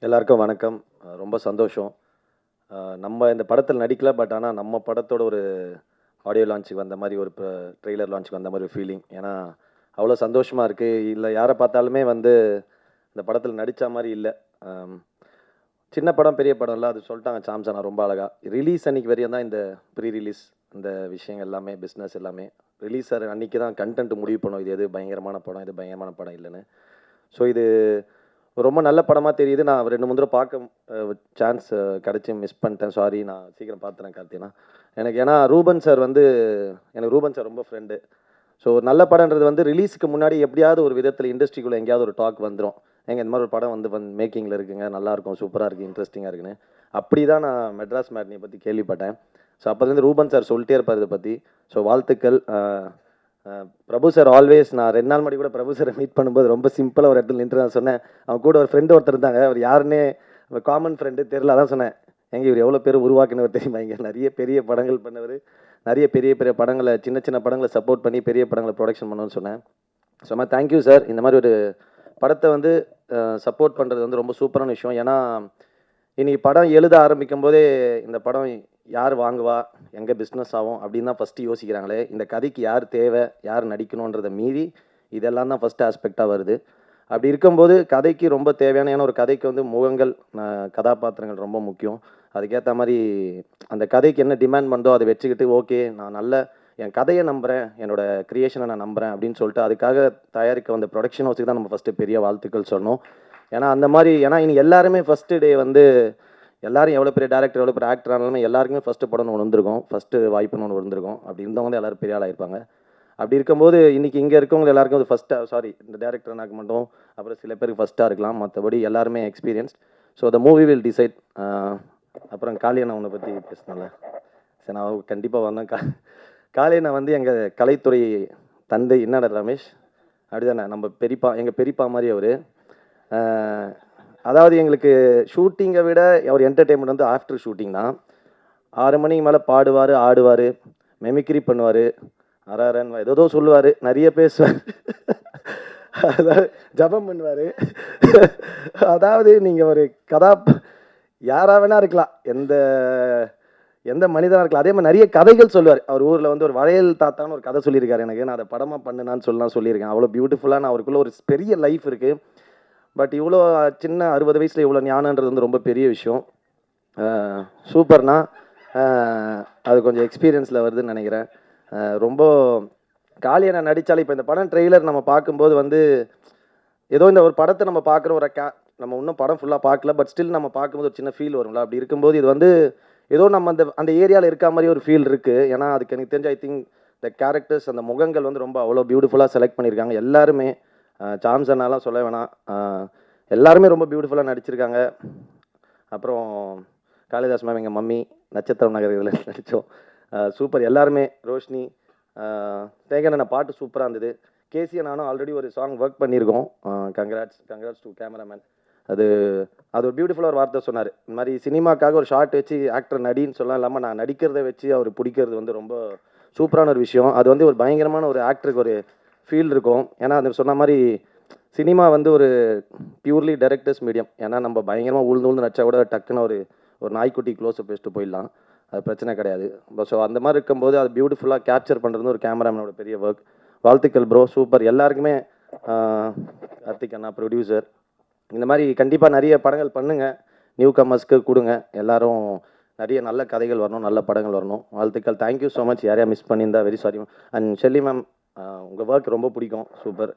எல்லாருக்கும் வணக்கம். ரொம்ப சந்தோஷம். நம்ம இந்த படத்துல நடிக்கல. பட் ஆனா நம்ம படத்தோட ஒரு ஆடியோ லான்ச்சுக்கு வந்த மாரி ஒரு ட்ரெய்லர் லான்ச்சுக்கு வந்த மாரி ஒரு ஃபீலிங். ஏன்னா, அவ்வளோ சந்தோஷமா இருக்கு. இல்ல யார பார்த்தாலுமே வந்து இந்த படத்துல நடிச்ச மாரி இல்ல. அம் சின்ன படம், பெரிய படம் இல்ல. அது சொல்ட்டாங்க சாம்சனா ரொம்ப அழகா. ரிலீஸ் அன்னைக்கு வரையும் தான் இந்த ப்ரீ ரிலீஸ் இந்த விஷயங்கள் எல்லாமே, பிசினஸ் எல்லாமே. ரிலீஸ் அன்னைக்கு தான் கன்டென்ட் முடிவு பண்ணும். இது எது பயங்கரமான படம், இது பயங்கரமான படம் இல்லன்னு. ஸோ இது ரொம்ப நல்ல படமா தெரியுது. நான் 2, 3 தடவ பார்க்க சான்ஸ் கிடைச்சு மிஸ் பண்ணிட்டேன். சாரி. நான் சீக்கிரம் பார்த்துறேன் கார்த்தினா. எனக்கு ஏன்னா ரூபன் சார் வந்து எனக்கு ரூபன் சார் ரொம்ப ஃப்ரெண்டு. ஸோ ஒரு நல்ல படம்ன்றது வந்து ரிலீஸ்க்கு முன்னாடி எப்படியாவது ஒரு விதத்தில் இண்டஸ்ட்ரிக்குள்ள எங்கேயாவது ஒரு டாக் வந்துரும். ஏங்க இந்த மாதிரி ஒரு படம் வந்து மேக்கிங்கில் இருக்குங்க. நல்லாயிருக்கும், சூப்பராக இருக்குது, இன்ட்ரெஸ்டிங்காக இருக்குன்னு. அப்படி தான் நான் மெட்ராஸ் மேட்னியை பற்றி கேள்விப்பட்டேன். ஸோ அப்போலேருந்து ரூபன் சார் சொல்லிட்டே இருப்பார் இதை பற்றி. ஸோ வாழ்த்துக்கள். பிரபு சார் ஆல்வேஸ் நான் 2 நாள் முன்னாடி கூட பிரபு சாரை மீட் பண்ணும்போது ரொம்ப சிம்பிளாக ஒரு இடத்துல நின்று நான் சொன்னேன். அவன் கூட ஒரு ஃப்ரெண்டு ஒருத்தர் இருந்தாங்க. அவர் யாருன்னே காமன் ஃப்ரெண்டு தெரியல. அதான் சொன்னேன். எங்க இவர் எவ்வளோ பேர் உருவாக்கினவர் தெரியுமா? இங்கே நிறைய பெரிய படங்கள் பண்ணவர். நிறைய பெரிய பெரிய படங்களை சின்ன சின்ன படங்களை சப்போர்ட் பண்ணி பெரிய படங்களை ப்ரொடக்ஷன் பண்ணணும்னு சொன்னேன். So thank you sir. இந்த மாதிரி ஒரு படத்தை வந்து சப்போர்ட் பண்ணுறது வந்து ரொம்ப சூப்பரான விஷயம். ஏன்னா இன்னைக்கு படம் எழுத ஆரம்பிக்கும் போதே இந்த படம் யார் வாங்குவா, எங்கே பிஸ்னஸ் ஆகும் அப்படின்னு தான் ஃபஸ்ட்டு யோசிக்கிறாங்களே. இந்த கதைக்கு யார் தேவை, யார் நடிக்கணுன்றதை மீறி இதெல்லாம் தான் ஃபஸ்ட் ஆஸ்பெக்டாக வருது. அப்படி இருக்கும்போது கதைக்கு ரொம்ப தேவையான ஏன்னா ஒரு கதைக்கு வந்து முகங்கள், கதாபாத்திரங்கள் ரொம்ப முக்கியம். அதுக்கேற்ற மாதிரி அந்த கதைக்கு என்ன டிமாண்ட் பண்ணுதோ அதை வச்சுக்கிட்டு ஓகே நான் நல்ல என் கதையை நம்புகிறேன், என்னோட கிரியேஷனை நான் நம்புகிறேன் அப்படின்னு சொல்லிட்டு அதுக்காக தயாரிக்க வந்த ப்ரொடக்ஷன் ஹவுஸுக்கு தான் நம்ம ஃபஸ்ட்டு பெரிய வாழ்த்துக்கள் சொன்னோம். ஏன்னா அந்த மாதிரி ஏன்னா இனி எல்லாருமே ஃபஸ்ட்டு டே வந்து எல்லாரும் எவ்வளோ பெரிய டேரக்டர், எவ்வளோ பெரிய ஆக்டர் ஆனாலுமே எல்லாருக்குமே ஃபஸ்ட்டு படம்னு ஒன்று வந்திருக்கும். ஃபஸ்ட்டு வாய்ப்புன்னு ஒன்று வந்திருக்கும். அப்படி இருந்தவங்க தான் எல்லாரும் பெரிய ஆளாக இருப்பாங்க. அப்படி இருக்கும்போது இன்னைக்கு இங்கே இருக்கவங்க எல்லாருக்கும் அது ஃபஸ்ட்டாக சாரி இந்த டேரக்டர் எனக்கு மட்டும் அப்புறம் சில பேருக்கு ஃபஸ்ட்டாக இருக்கலாம். மற்றபடி எல்லாருமே experienced. So the movie will decide. அப்புறம் காளியண்ணா உன்னை பற்றி பேசினால சரி நான் கண்டிப்பாக வந்தேன். காளியண்ணா வந்து எங்கள் கலைத்துறை தந்தை. என்னடா ரமேஷ் அப்படிதானே நம்ம பெரியப்பா, எங்கள் பெரியப்பா மாதிரி அவர். அதாவது எங்களுக்கு ஷூட்டிங்கை விட அவர் என்டர்டெயின்மெண்ட் வந்து ஆஃப்டர் ஷூட்டிங் தான். 6 மணிக்கு மேலே பாடுவார், ஆடுவார், மெமிக்ரி பண்ணுவார், அரன் ஏதோ சொல்லுவார், நிறைய பேசுவார். அதாவது ஜபம் பண்ணுவார். அதாவது நீங்கள் ஒரு யாராக வேணா இருக்கலாம், எந்த எந்த மனிதனாக இருக்கலாம். அதே மாதிரி நிறைய கதைகள் சொல்லுவார். அவர் ஊரில் வந்து ஒரு வளையல் தாத்தான்னு ஒரு கதை சொல்லியிருக்காரு எனக்கு. நான் அதை படமாக பண்ணுனான்னு சொல்லியிருக்கேன். அவ்வளோ பியூட்டிஃபுல்லான அவருக்குள்ள ஒரு பெரிய லைஃப் இருக்குது. பட் இவ்வளோ சின்ன 60 வயசில் இவ்வளோ ஞானன்றது வந்து ரொம்ப பெரிய விஷயம். சூப்பர்னா அது கொஞ்சம் எக்ஸ்பீரியன்ஸில் வருதுன்னு நினைக்கிறேன். ரொம்ப காளியண்ணா நடித்தாலே இப்போ இந்த படம் ட்ரெய்லர் நம்ம பார்க்கும்போது வந்து ஏதோ இந்த ஒரு படத்தை நம்ம பார்க்குற ஒரு நம்ம இன்னும் படம் ஃபுல்லாக பார்க்கல. பட் ஸ்டில் நம்ம பார்க்கும்போது ஒரு சின்ன ஃபீல் வரும்ல. அப்படி இருக்கும்போது இது வந்து ஏதோ நம்ம அந்த அந்த ஏரியாவில் இருக்க மாதிரி ஒரு ஃபீல் இருக்குது. ஏன்னா அதுக்கு எனக்கு தெரிஞ்ச ஐ திங்க் இந்த கேரக்டர்ஸ் அந்த முகங்கள் வந்து ரொம்ப அவ்வளோ பியூட்டிஃபுல்லாக செலக்ட் பண்ணியிருக்காங்க எல்லாருமே. சாம்சனாலாம் சொல்ல வேணாம். எல்லாருமே ரொம்ப பியூட்டிஃபுல்லாக நடிச்சிருக்காங்க. அப்புறம் காளிதாஸ் மேம் எங்கள் மம்மி, நட்சத்திரம் நகர் இதில் நடித்தோம். சூப்பர் எல்லாருமே. ரோஷினி, தேங்கண்ணா பாட்டு சூப்பராக இருந்தது. கேசியை நானும் ஆல்ரெடி ஒரு சாங் ஒர்க் பண்ணியிருக்கோம். Congrats to cameraman. அது ஒரு பியூட்டிஃபுல்லாக ஒரு வார்த்தை சொன்னார். இந்த மாதிரி சினிமாக்காக ஒரு ஷார்ட் வச்சு ஆக்டர் நடின்னு சொல்லலாம் இல்லாமல் நான் நடிக்கிறத வச்சு அவர் பிடிக்கிறது வந்து ரொம்ப சூப்பரான ஒரு விஷயம். அது வந்து ஒரு பயங்கரமான ஒரு ஆக்டருக்கு ஒரு ஃபீல் இருக்கும். ஏன்னா அது சொன்ன மாதிரி சினிமா வந்து ஒரு பியூர்லி டைரக்டர்ஸ் மீடியம். ஏன்னா நம்ம பயங்கரமாக உழுந்து நடிச்சா கூட டக்குன்னு ஒரு நாய்க்குட்டி க்ளோஸ்அப் வச்சுட்டு போயிடலாம். அது பிரச்சனை கிடையாது. ஸோ அந்த மாதிரி இருக்கும்போது அது பியூட்டிஃபுல்லாக கேப்சர் பண்ணுறது ஒரு கேமராமேனோட பெரிய ஒர்க். வாழ்த்துக்கள் ப்ரோ, சூப்பர். எல்லாருக்குமே கார்த்திக் அண்ணா ப்ரொடியூசர். இந்த மாதிரி கண்டிப்பாக நிறைய படங்கள் பண்ணுங்கள். நியூ கம்மர்ஸ்க்கு கொடுங்க. எல்லாரும் நிறைய நல்ல கதைகள் வரணும், நல்ல படங்கள் வரணும். வாழ்த்துக்கள். Thank you so much. யாரையா மிஸ் பண்ணியிருந்தா very sorry ma'am. And Shelly ma'am, உங்கள் ஒர்க் ரொம்ப பிடிக்கும். Super.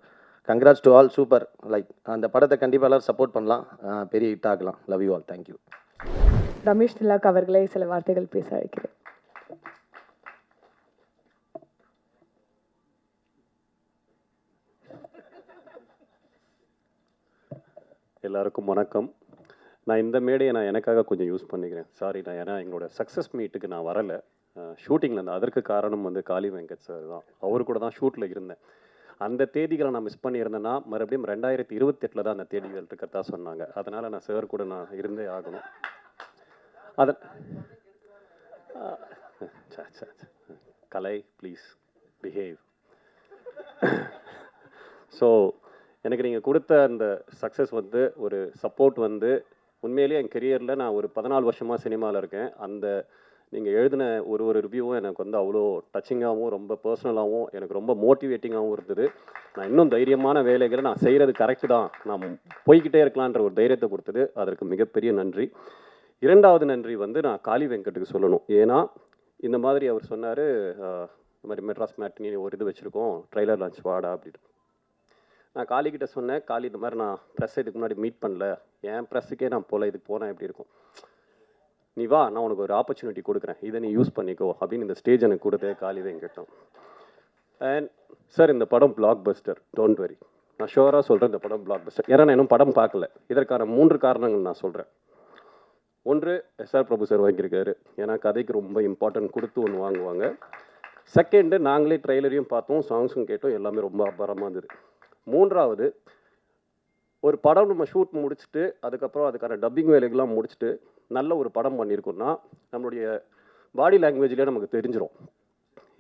Congrats to all. Super. Like அந்த படத்தை கண்டிப்பாக எல்லோரும் சப்போர்ட் பண்ணலாம். பெரிய ஹிட் ஆகலாம். Love you all. Thank you. Ramesh Tilak அவர்களை சில வார்த்தைகள் பேச அழைக்கிறேன். எல்லாருக்கும் வணக்கம். நான் இந்த மேடையை எனக்காக கொஞ்சம் யூஸ் பண்ணிக்கிறேன். சாரி, ஏன்னா எங்களோட சக்ஸஸ் மீட்டுக்கு நான் வரலை. ஷூட்டிங்கில் இருந்தேன். அதற்கு காரணம் வந்து காளி வெங்கட் சார் தான். அவர் கூட தான் ஷூட்டில் இருந்தேன். அந்த தேதிகளை நான் மிஸ் பண்ணியிருந்தேன்னா மறுபடியும் 2028 தான் அந்த தேதிகள் இருக்கிறதா சொன்னாங்க. அதனால் நான் சார் கூட நான் இருந்தே ஆகணும். கலை ப்ளீஸ் பிஹேவ். ஸோ எனக்கு நீங்கள் கொடுத்த அந்த சக்ஸஸ் வந்து ஒரு சப்போர்ட் வந்து உண்மையிலேயே என் கெரியரில் நான் ஒரு 14 வருஷமாக சினிமாவில் இருக்கேன். அந்த நீங்கள் எழுதின ஒரு ரிவ்யூவும் எனக்கு வந்து அவ்வளோ டச்சிங்காகவும் ரொம்ப பர்சனலாகவும் எனக்கு ரொம்ப மோட்டிவேட்டிங்காகவும் இருந்தது. நான் இன்னும் தைரியமான வேலைகளை நான் செய்கிறது கரெக்டு தான், நான் போய்கிட்டே இருக்கலான்ற ஒரு தைரியத்தை கொடுத்தது. அதற்கு மிகப்பெரிய நன்றி. 2வது நன்றி வந்து நான் காளி வெங்கட்டுக்கு சொல்லணும். ஏன்னா இந்த மாதிரி அவர் சொன்னார், இந்த மாதிரி மெட்ராஸ் மேட்டினி ஒரு இது வச்சுருக்கோம், ட்ரைலர் லான்ச் வாடா அப்படின்னு. நான் காளிக்கிட்ட சொன்னேன், காளி இந்த மாதிரி நான் ப்ரெஸ் இதுக்கு முன்னாடி மீட் பண்ணல, என் ப்ரெஸ்ஸுக்கே நான் போகல, இதுக்கு போனால் எப்படி இருக்கும், நீ வா நான் உனக்கு ஒரு ஆப்பர்ச்சுனிட்டி கொடுக்குறேன், இதை நீ யூஸ் பண்ணிக்கோ அப்படின்னு இந்த ஸ்டேஜ் எனக்கு கொடுத்தே காளி வெங்கட்டும். அண்ட் சார் இந்த படம் பிளாக் பஸ்டர், டோன்ட் வரி, நான் ஷுவராக சொல்கிறேன் இந்த படம் பிளாக் பஸ்டர். ஏன்னா நான் இன்னும் படம் பார்க்கல. இதற்கான 3 காரணங்கள் நான் சொல்கிறேன். 1, எஸ்ஆர் பிரபு சார் வாங்கியிருக்காரு, ஏன்னா கதைக்கு ரொம்ப இம்பார்ட்டன்ட் கொடுத்து ஒன்று வாங்குவாங்க. 2, நாங்களே ட்ரெய்லரையும் பார்த்தோம், சாங்ஸும் கேட்டோம், எல்லாமே ரொம்ப அபாரமாக இருந்தது. 3வது, ஒரு படம் நம்ம ஷூட் முடிச்சுட்டு அதுக்கப்புறம் அதுக்கான டப்பிங் வேலைகள்லாம் முடிச்சுட்டு நல்ல ஒரு படம் பண்ணியிருக்கோம்னா நம்மளுடைய பாடி லாங்குவேஜ்லேயே நமக்கு தெரிஞ்சிடும்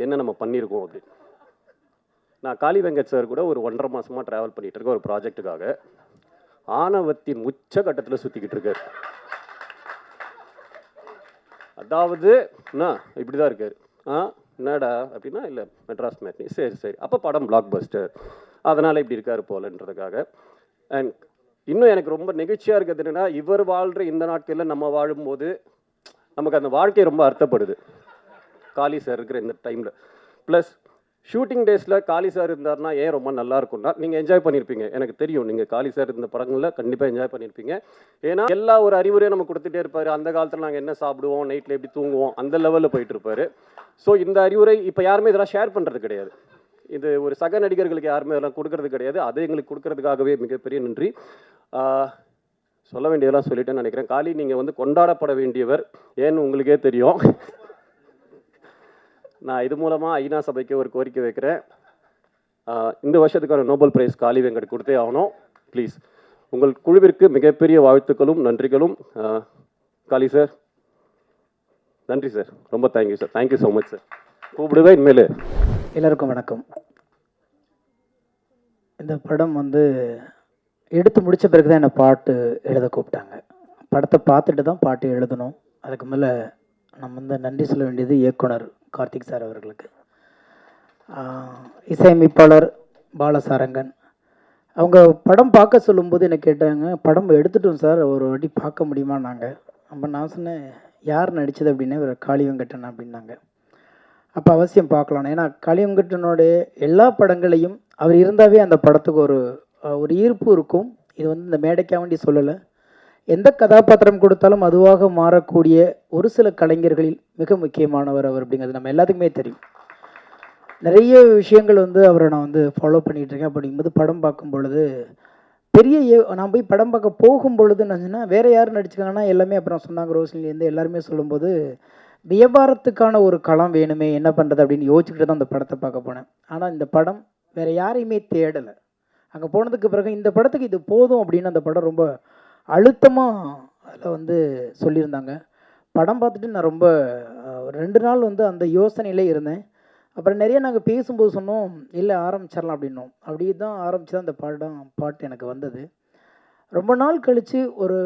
என்ன நம்ம பண்ணியிருக்கோம் அப்படின்னு. நான் காளி வெங்கட் சார் கூட ஒரு 1.5 மாதமாக ட்ராவல் பண்ணிகிட்டு இருக்கேன் ஒரு ப்ராஜெக்ட்டுக்காக. ஆணவத்தின் உச்ச கட்டத்தில் சுற்றிக்கிட்டு இருக்காரு. அதாவது இப்படி தான் இருக்காரு. என்னடா அப்படின்னா, இல்லை மெட்ராஸ் மேட்னி, சரி சரி அப்போ படம் பிளாக் பஸ்டர், அதனால் இப்படி இருக்காரு போலன்றதுக்காக. அண்ட் இன்னும் எனக்கு ரொம்ப நெகிழ்ச்சியாக இருக்கிறது என்னென்னா, இவர் வாழ்கிற இந்த நாட்களில் நம்ம வாழும்போது நமக்கு அந்த வாழ்க்கை ரொம்ப அர்த்தப்படுது காளி சார் இருக்கிற இந்த டைமில். ப்ளஸ் ஷூட்டிங் டேஸில் காளி சார் இருந்தார்னா ஏன் ரொம்ப நல்லா இருக்கும்னா, நீங்கள் என்ஜாய் பண்ணியிருப்பீங்க, எனக்கு தெரியும். நீங்கள் காளி சார் இந்த படங்களில் கண்டிப்பாக என்ஜாய் பண்ணியிருப்பீங்க. ஏன்னா எல்லா ஒரு அறிவுரையும் நம்ம கொடுத்துட்டே இருப்பார். அந்த காலத்தில் நாங்கள் என்ன சாப்பிடுவோம், நைட்டில் எப்படி தூங்குவோம், அந்த லெவலில் போயிட்டு இருப்பார். ஸோ இந்த அறிவுரை இப்போ யாருமே இதெல்லாம் ஷேர் பண்ணுறது கிடையாது. இது ஒரு சக நடிகர்களுக்கு யாருமே இதெல்லாம் கொடுக்கறது கிடையாது. அதை எங்களுக்கு கொடுக்கறதுக்காகவே மிகப்பெரிய நன்றி. சொல்ல வேண்டியதெல்லாம் சொல்லிட்டேன்னு நினைக்கிறேன். காளி நீங்கள் வந்து கொண்டாடப்பட வேண்டியவர், ஏன்னு உங்களுக்கே தெரியும். நான் இது மூலமாக ஐநா சபைக்கு ஒரு கோரிக்கை வைக்கிறேன். இந்த வருஷத்துக்கான நோபல் பிரைஸ் காளி வெங்கட் கொடுத்தே ஆகணும். ப்ளீஸ் உங்கள் குழுவிற்கு மிகப்பெரிய வாழ்த்துக்களும் நன்றிகளும். காளி சார் நன்றி சார், ரொம்ப thank you sir, thank you so much sir. கூப்பிடுவேன் இனிமேல். எல்லாருக்கும் வணக்கம். இந்த படம் வந்து எடுத்து முடித்த பிறகு தான் என்னை பாட்டு எழுத கூப்பிட்டாங்க. படத்தை பார்த்துட்டு தான் பாட்டு எழுதணும். அதுக்கு மேலே நம்ம வந்து நன்றி சொல்ல வேண்டியது இயக்குனர் கார்த்திக் சார் அவர்களுக்கு, இசையமைப்பாளர் பாலசாரங்கன். அவங்க படம் பார்க்க சொல்லும்போது என்னை கேட்டாங்க, படம் எடுத்துட்டோம் சார், ஒரு வாட்டி பார்க்க முடியுமா நாங்கள். அப்போ நான் சொன்னேன், யார் நடித்தது அப்படின்னா இவர் காளி வெங்கட்டன் அப்படின்னாங்க. அப்போ அவசியம் பார்க்கலாம். ஏன்னா காளி வெங்கட்டனுடைய எல்லா படங்களையும் அவர் இருந்தாவே அந்த படத்துக்கு ஒரு ஈர்ப்பு இருக்கும். இது வந்து இந்த மேடைக்காக வேண்டி சொல்லலை, எந்த கதாபாத்திரம் கொடுத்தாலும் அதுவாக மாறக்கூடிய ஒரு சில கலைஞர்களில் மிக முக்கியமானவர் அவர் அப்படிங்கிறது நம்ம எல்லாத்துக்குமே தெரியும். நிறைய விஷயங்கள் வந்து அவரை நான் வந்து ஃபாலோ பண்ணிகிட்டு இருக்கேன். அப்படிங்கும்போது படம் பார்க்கும் பொழுது நான் போய் படம் பார்க்க போகும் பொழுது என்னச்சுன்னா, வேறு யார் நடிச்சுக்காங்கன்னா எல்லாமே அப்புறம் சொன்னாங்க, ரோஷினிலேருந்து எல்லாருமே சொல்லும்போது வியாபாரத்துக்கான ஒரு களம் வேணுமே, என்ன பண்ணுறது அப்படின்னு யோசிச்சுக்கிட்டு தான் அந்த படத்தை பார்க்க போனேன். ஆனால் இந்த படம் வேறு யாரையுமே தேடலை. அங்கே போனதுக்கு பிறகு இந்த படத்துக்கு இது போதும் அப்படின்னு அந்த படம் ரொம்ப அழுத்தமாக அதில் வந்து சொல்லியிருந்தாங்க. படம் பார்த்துட்டு நான் ரொம்ப 2 நாள் வந்து அந்த யோசனையிலே இருந்தேன். அப்புறம் நிறைய நாங்கள் பேசும்போது சொன்னோம், இல்லை ஆரம்பிச்சிடலாம் அப்படின்னோம். அப்படி தான் ஆரம்பித்து தான் அந்த பாட்டு எனக்கு வந்தது. ரொம்ப நாள் கழித்து ஒரு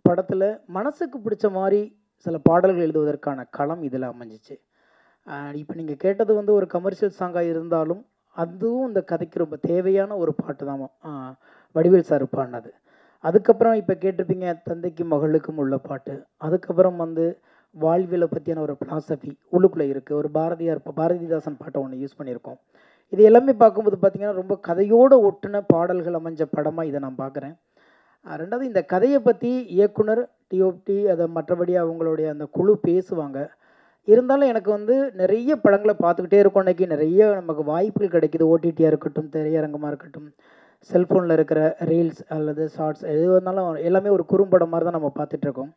படத்தில் மனசுக்கு பிடிச்ச மாதிரி சில பாடல்கள் எழுதுவதற்கான களம் இதில் அமைஞ்சிச்சு. இப்போ நீங்கள் கேட்டது வந்து ஒரு கமர்ஷியல் சாங்காக இருந்தாலும் அதுவும் இந்த கதைக்கு ரொம்ப தேவையான ஒரு பாட்டு தான் வடிவேல் சார் பாடினது. அதுக்கப்புறம் இப்போ கேட்டிருப்பீங்க தந்தைக்கும் மகளுக்கும் உள்ள பாட்டு. அதுக்கப்புறம் வந்து வாழ்வியலை பற்றியான ஒரு ஃபிலாசபி உள்ளுக்குள்ளே இருக்குது. ஒரு பாரதிதாசன் பாட்டை ஒன்று யூஸ் பண்ணியிருக்கோம். இது எல்லாமே பார்க்கும்போது பார்த்திங்கன்னா ரொம்ப கதையோடு ஒட்டின பாடல்கள் அமைஞ்ச படமாக இதை நான் பார்க்குறேன். 2வது இந்த கதையை பற்றி இயக்குனர் டிஓபி அதை மற்றபடி அவங்களுடைய அந்த குழு பேசுவாங்க. இருந்தாலும் எனக்கு வந்து நிறைய படங்களை பார்த்துக்கிட்டே இருக்கோம். இன்றைக்கி நிறைய நமக்கு வாய்ப்புகள் கிடைக்கிது. ஓடிடியாக இருக்கட்டும், திரையரங்கமாக இருக்கட்டும், செல்ஃபோனில் இருக்கிற ரீல்ஸ் அல்லது ஷார்ட்ஸ் எது வந்தாலும் எல்லாமே ஒரு குறும்படம் மாதிரி தான் நம்ம பார்த்துட்ருக்கோம்.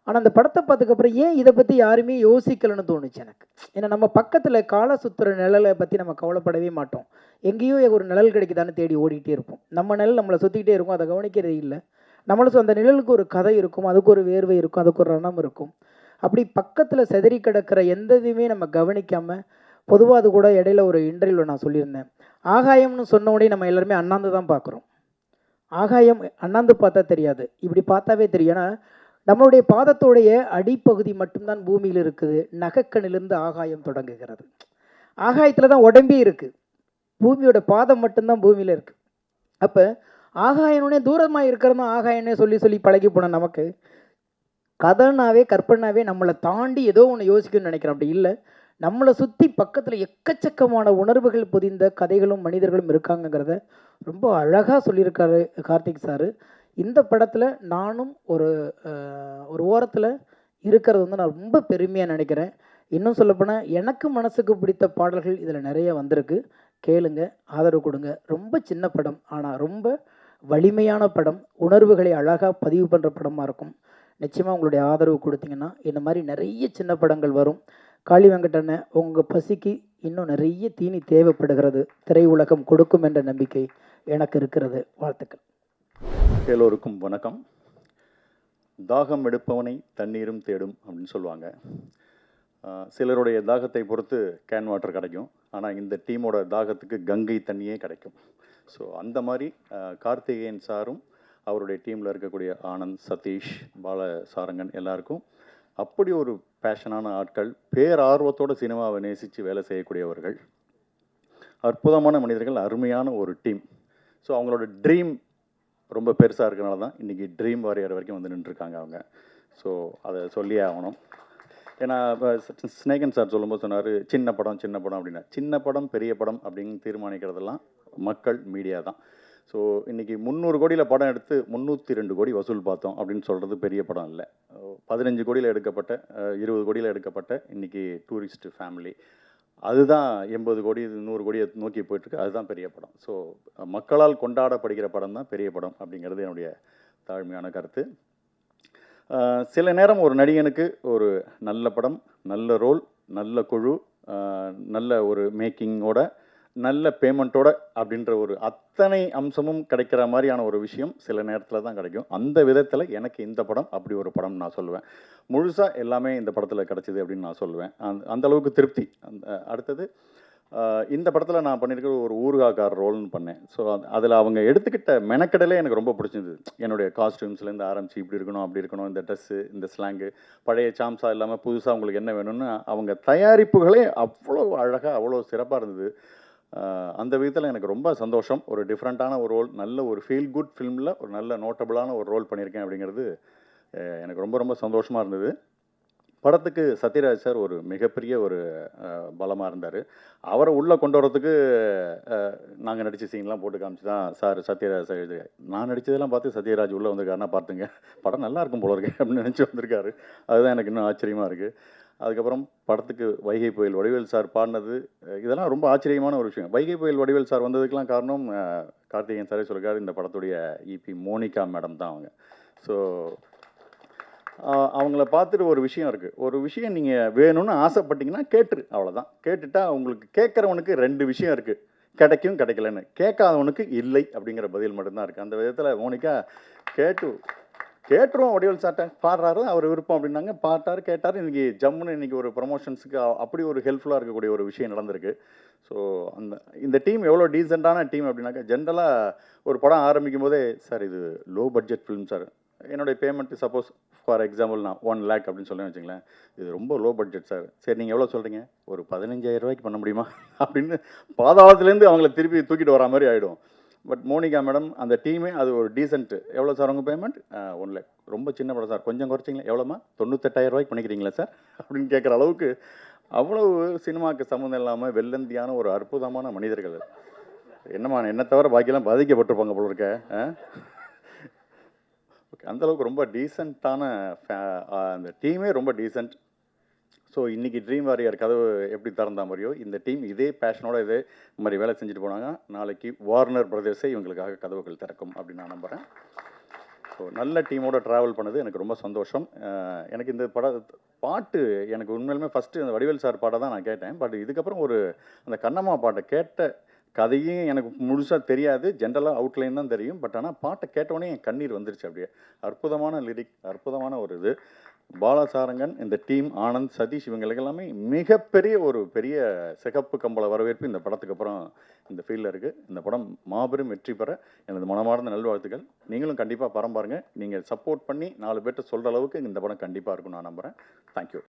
ஆனால் அந்த படத்தை பார்த்ததுக்கப்புறம் ஏன் இதை பற்றி யாருமே யோசிக்கலைன்னு தோணுச்சு எனக்கு. ஏன்னா நம்ம பக்கத்தில் கால சுற்றுற நிழலை பற்றி நம்ம கவலைப்படவே மாட்டோம். எங்கேயோ ஒரு நிழல் கிடைக்குதான்னு தேடி ஓடிக்கிட்டே இருப்போம். நம்ம நிழல் நம்மளை சுற்றிக்கிட்டே இருக்கும், அதை கவனிக்கிறதே இல்லை. நம்மளும் அந்த நிழலுக்கு ஒரு கதை இருக்கும், அதுக்கு ஒரு வேர்வை இருக்கும், அதுக்கு ஒரு ரணம் இருக்கும். அப்படி பக்கத்தில் செதறி கிடக்கிற எந்த இதுவுமே நம்ம கவனிக்காமல், பொதுவாக அது கூட இடையில ஒரு இன்டர்வியூவில் நான் சொல்லியிருந்தேன், ஆகாயம்னு சொன்ன உடனே நம்ம எல்லாருமே அண்ணாந்து தான் பார்க்குறோம். ஆகாயம் அண்ணாந்து பார்த்தா தெரியாது, இப்படி பார்த்தாவே தெரியும். ஏன்னா நம்மளுடைய பாதத்தோடைய அடிப்பகுதி மட்டும்தான் பூமியில் இருக்குது. நகக்கண்ணிலிருந்து ஆகாயம் தொடங்குகிறது. ஆகாயத்தில் தான் உடம்பே இருக்குது. பூமியோட பாதம் மட்டும்தான் பூமியில் இருக்குது. அப்போ ஆகாயனே தூரமாக இருக்கிறது தான் ஆகாயனே சொல்லி சொல்லி பழகி போன நமக்கு கதைனாவே கற்பனாவே நம்மளை தாண்டி ஏதோ ஒன்று யோசிக்கணும்னு நினைக்கிறோம். அப்படி இல்லை, நம்மளை சுற்றி பக்கத்தில் எக்கச்சக்கமான உணர்வுகள் பொதிந்த கதைகளும் மனிதர்களும் இருக்காங்கங்கிறத ரொம்ப அழகாக சொல்லியிருக்காரு கார்த்திக் சார். இந்த படத்தில் நானும் ஒரு ஓரத்தில் இருக்கிறது வந்து நான் ரொம்ப பெருமையாக நினைக்கிறேன். இன்னும் சொல்லப்போனால் எனக்கு மனசுக்கு பிடித்த பாடல்கள் இதில் நிறைய வந்திருக்கு. கேளுங்க, ஆதரவு கொடுங்க. ரொம்ப சின்ன படம், ஆனால் ரொம்ப வலிமையான படம், உணர்வுகளை அழகாக பதிவு பண்ணுற படமாக இருக்கும். நிச்சயமாக உங்களுடைய ஆதரவு கொடுத்தீங்கன்னா இந்த மாதிரி நிறைய சின்ன படங்கள் வரும். காளி வெங்கடண்ண, உங்கள் பசிக்கு இன்னும் நிறைய தீனி தேவைப்படுகிறது. திரையுலகம் கொடுக்கும் என்ற நம்பிக்கை எனக்கு இருக்கிறது. வாழ்த்துக்கள். எல்லோருக்கும் வணக்கம். தாகம் எடுப்பவனை தண்ணீரும் தேடும் அப்படின்னு சொல்லுவாங்க. சிலருடைய தாகத்தை பொறுத்து கேன் வாட்டர் கிடைக்கும், ஆனால் இந்த டீமோட தாகத்துக்கு கங்கை தண்ணியே கிடைக்கும். ஸோ அந்த மாதிரி கார்த்திகேயன் சாரும் அவருடைய டீமில் இருக்கக்கூடிய ஆனந்த், சதீஷ், பாலசாரங்கன் எல்லாருக்கும் அப்படி ஒரு பேஷனான ஆட்கள், பேரார்வத்தோட சினிமாவை நேசித்து வேலை செய்யக்கூடியவர்கள், அற்புதமான மனிதர்கள், அருமையான ஒரு டீம். ஸோ அவங்களோட ட்ரீம் ரொம்ப பெருசாக இருக்கனால தான் இன்றைக்கி ட்ரீம் வாரியர் வரைக்கும் வந்து நின்றுருக்காங்க அவங்க. ஸோ அதை சொல்லியே ஆகணும். ஏன்னா இப்போ ஸ்னேகன் சார் சொல்லும்போது சொன்னார் சின்ன படம் சின்ன படம் அப்படின்னா, சின்ன படம் பெரிய படம் அப்படின்னு தீர்மானிக்கிறதெல்லாம் மக்கள், மீடியா தான். ஸோ இன்றைக்கி 300 கோடியில் படம் எடுத்து 302 கோடி வசூல் பார்த்தோம் அப்படின்னு சொல்கிறது பெரிய படம் இல்லை. 15 கோடியில் எடுக்கப்பட்ட 20 கோடியில் எடுக்கப்பட்ட இன்றைக்கி டூரிஸ்ட் ஃபேமிலி, அதுதான் 80 கோடி 100 கோடியை நோக்கி போயிட்டுருக்கு. அதுதான் பெரிய படம். ஸோ மக்களால் கொண்டாடப்படுகிற படம் தான் பெரிய படம் அப்படிங்கிறது என்னுடைய தாழ்மையான கருத்து. சில நேரம் ஒரு நடிகனுக்கு ஒரு நல்ல படம், நல்ல ரோல், நல்ல குழு, நல்ல ஒரு மேக்கிங்கோட, நல்ல பேமெண்ட்டோட அப்படின்ற ஒரு அத்தனை அம்சமும் கிடைக்கிற மாதிரியான ஒரு விஷயம் சில நேரத்தில் தான் கிடைக்கும். அந்த விதத்தில் எனக்கு இந்த படம் அப்படி ஒரு படம் நான் சொல்லுவேன். முழுசாக எல்லாமே இந்த படத்தில் கிடச்சிது அப்படின்னு நான் சொல்லுவேன். அந்த அளவுக்கு திருப்தி. அடுத்தது இந்த படத்தில் நான் பண்ணியிருக்கிற ஒரு ஊர்காக்கார் ரோல்னு பண்ணேன். ஸோ அதில் அவங்க எடுத்துக்கிட்ட மெனக்கடலே எனக்கு ரொம்ப பிடிச்சிருந்தது. என்னுடைய காஸ்டியூம்ஸ்லேருந்து ஆரம்பித்து இப்படி இருக்கணும் அப்படி இருக்கணும், இந்த ட்ரெஸ்ஸு, இந்த ஸ்லாங்கு, பழைய சாம்ஸா இல்லாமல் புதுசாக உங்களுக்கு என்ன வேணும்னு அவங்க தயாரிப்புகளே அவ்வளோ அழகாக அவ்வளோ சிறப்பாக இருந்தது. அந்த விதத்தில் எனக்கு ரொம்ப சந்தோஷம். ஒரு டிஃப்ரெண்ட்டான ஒரு ரோல், நல்ல ஒரு ஃபீல் குட் ஃபிலிமில் ஒரு நல்ல நோட்டபுளான ஒரு ரோல் பண்ணியிருக்கேன் அப்படிங்கிறது எனக்கு ரொம்ப ரொம்ப சந்தோஷமாக இருந்தது. படத்துக்கு சத்யராஜ் சார் ஒரு மிகப்பெரிய ஒரு பலமாக இருந்தார். அவரை உள்ளே கொண்டு வரத்துக்கு நாங்கள் நடித்த சீன்லாம் போட்டு காமிச்சு தான் சார் சத்யராஜ் சார் எழுது, நான் நடித்ததெல்லாம் பார்த்து சத்யராஜ் உள்ளே வந்திருக்காருன்னா பார்த்துங்க, படம் நல்லா இருக்கும் போல இருக்கு அப்படின்னு நினச்சி வந்திருக்காரு. அதுதான் எனக்கு இன்னும் ஆச்சரியமாக இருக்குது. அதுக்கப்புறம் படத்துக்கு வைகை புயல் வடிவேல் சார் பாடினது, இதெல்லாம் ரொம்ப ஆச்சரியமான ஒரு விஷயம். வைகை புயல் வடிவேல் சார் வந்ததுக்கெலாம் காரணம் கார்த்திகேயன் சாரே சொல்லியிருக்காரு, இந்த படத்துடைய இபி மோனிகா மேடம் தான் அவங்க. ஸோ அவங்கள பார்த்துட்டு ஒரு விஷயம் இருக்குது, ஒரு விஷயம் நீங்கள் வேணும்னு ஆசைப்பட்டீங்கன்னா கேட்டுரு, அவ்வளோதான். கேட்டுட்டா உங்களுக்கு கேட்குறவனுக்கு 2 விஷயம் இருக்குது, கிடைக்கும் கிடைக்கலன்னு. கேட்காதவனுக்கு இல்லை அப்படிங்கிற பதில் மட்டும்தான் இருக்குது. அந்த விதத்தில் மோனிகா கேட்டுருவோம் வடிவேல் சார்ட்ட, பாடுறாரு அவர் விருப்பம் அப்படின்னாங்க, பாட்டார் கேட்டார். இன்றைக்கி ஜம்முன்னு இன்றைக்கி ஒரு ப்ரமோஷன்ஸுக்கு அப்படி ஒரு ஹெல்ப்ஃபுல்லாக இருக்கக்கூடிய ஒரு விஷயம் நடந்திருக்கு. ஸோ இந்த டீம் எவ்வளோ டீசெண்டான டீம் அப்படின்னாக்கா, ஜென்ரலாக ஒரு படம் ஆரம்பிக்கும் போதே சார் இது லோ பட்ஜெட் ஃபிலிம் சார், என்னுடைய பேமெண்ட்டு சப்போஸ் ஃபார் எக்ஸாம்பிள் நான் 1 lakh அப்படின்னு சொல்லி வச்சுங்களேன், இது ரொம்ப லோ பட்ஜெட் சார், சரி நீங்கள் எவ்வளோ சொல்கிறீங்க, ஒரு 15,000 ரூபாய்க்கு பண்ண முடியுமா அப்படின்னு பாதாளத்துலேருந்து அவங்கள திருப்பி தூக்கிட்டு வரா மாதிரி ஆகிடும். பட் மோனிகா மேடம் அந்த டீமே அது ஒரு டீசென்ட்டு. எவ்வளோ சார் உங்கள் பேமெண்ட்? 1 lakh. ரொம்ப சின்ன படம் சார், கொஞ்சம் குறைச்சிங்களா, எவ்வளோமா, 98,000 ரூபாய்க்கு பண்ணிக்கிறீங்களா சார் அப்படின்னு கேட்குற அளவுக்கு அவ்வளவு சினிமாவுக்கு சம்மந்தம் இல்லாமல் வெள்ளந்தியான ஒரு அற்புதமான மனிதர்கள். என்னம்மா என்னை தவிர பாக்கியெல்லாம் பாதிக்கப்பட்டிருப்பாங்க போல இருக்க. ஓகே, அந்தளவுக்கு ரொம்ப டீசெண்டான அந்த டீமே ரொம்ப டீசெண்ட். ஸோ இன்றைக்கி ட்ரீம் வாரியர் கதவு எப்படி திறந்தா மாதிரியோ இந்த டீம் இதே பேஷனோட இதே மாதிரி வேலை செஞ்சுட்டு போனாங்க. நாளைக்கு வார்னர் பிரதர்ஸே இவங்களுக்காக கதவுகள் திறக்கும் அப்படின்னு நான் நம்புகிறேன். ஸோ நல்ல டீமோட ட்ராவல் பண்ணது எனக்கு ரொம்ப சந்தோஷம். எனக்கு இந்த பாட்டு எனக்கு உண்மையிலுமே ஃபஸ்ட்டு அந்த வடிவேல் சார் பாட்டை தான் நான் கேட்டேன். பட் இதுக்கப்புறம் அந்த கண்ணம்மா பாட்டை கேட்ட கதையும் எனக்கு முழுசாக தெரியாது, ஜென்ரலாக அவுட்லைன் தான் தெரியும். பட் ஆனால் பாட்டை கேட்டோடனே என் கண்ணீர் வந்துருச்சு. அப்படியே அற்புதமான லிரிக், அற்புதமான ஒரு இது. பாலசாரங்கன், இந்த டீம், ஆனந்த், சதீஷ், இவங்களுக்கு எல்லாமே மிகப்பெரிய ஒரு பெரிய சிகப்பு கம்பள வரவேற்பு இந்த படத்துக்கு அப்புறம் இந்த ஃபீல்டில் இருக்குது. இந்த படம் மாபெரும் வெற்றி பெற எனது மனமார்ந்த நல்வாழ்த்துக்கள். நீங்களும் கண்டிப்பாக படம் பாருங்கள். நீங்கள் சப்போர்ட் பண்ணி 4 பேர்ட்ட சொல்கிற அளவுக்கு இந்த படம் கண்டிப்பாக இருக்கும் நான் நம்புகிறேன். தேங்க்யூ.